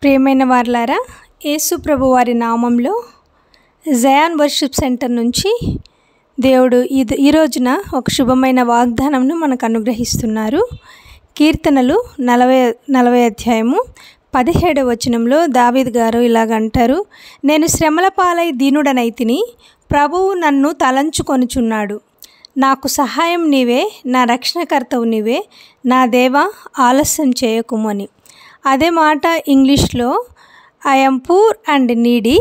ప్రియమైన వారలారా, యేసు ప్రభు వారి నామంలో జయాన్ వర్షిప్ సెంటర్ నుంచి దేవుడు ఈ రోజున ఒక శుభమైన వాగ్దానంను మనకు అనుగ్రహిస్తున్నారు. కీర్తనలు 40 అధ్యాయము 17వ వచనంలో దావీదు గారు ఇలాగంటారు, నేను శ్రమల పాలై దీనుడనైతిని, ప్రభువు నన్ను తలంచుకొనుచున్నాడు. నాకు సహాయం నీవే, నా రక్షణకర్తవు నీవే, నా దేవా ఆలస్యం చేయకుము అని. అదే మాట ఇంగ్లీష్లో, I am poor and needy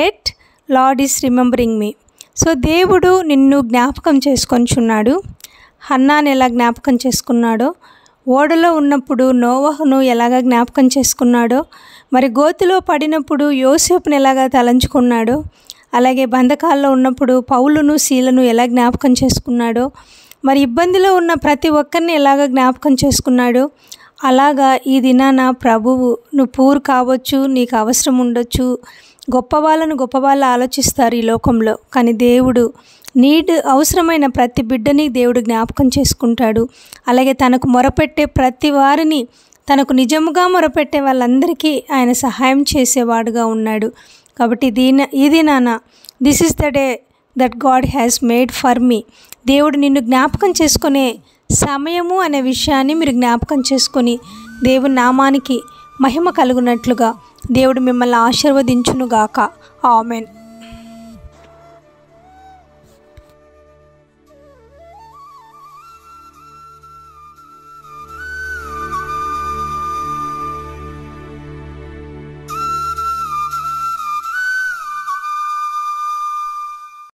at lord is remembering me. So దేవుడు నిన్ను జ్ఞాపకం చేసుకొనిచున్నాడు. హన్నాను ఎలా జ్ఞాపకం చేసుకున్నాడో, ఓడలో ఉన్నప్పుడు నోవహును ఎలాగ జ్ఞాపకం చేసుకున్నాడో, మరి గోతిలో పడినప్పుడు యోసేపును ఎలాగ తలంచుకున్నాడో, అలాగే బంధకాల్లో ఉన్నప్పుడు పౌలును శీలను ఎలా జ్ఞాపకం చేసుకున్నాడో, మరి ఇబ్బందిలో ఉన్న ప్రతి ఒక్కరిని ఎలాగ జ్ఞాపకం చేసుకున్నాడో, అలాగా ఈ దినాన ప్రభువు, నువ్వు పూర్ కావచ్చు, నీకు అవసరం ఉండొచ్చు, గొప్పవాళ్ళు ఆలోచిస్తారు ఈ లోకంలో, కానీ దేవుడు అవసరమైన ప్రతి బిడ్డని దేవుడు జ్ఞాపకం చేసుకుంటాడు. అలాగే తనకు మొరపెట్టే ప్రతి వారిని, తనకు నిజముగా మొరపెట్టే వాళ్ళందరికీ ఆయన సహాయం చేసేవాడుగా ఉన్నాడు. కాబట్టి ఈ దినాన this is the day that God has made for me. దేవుడు నిన్ను జ్ఞాపకం చేసుకునే సమయము అనే విషయాన్ని మీరు జ్ఞాపకం చేసుకొని దేవుని నామానికి మహిమ కలుగునట్లుగా దేవుడు మిమ్మల్ని ఆశీర్వదించునుగాక. ఆమెన్.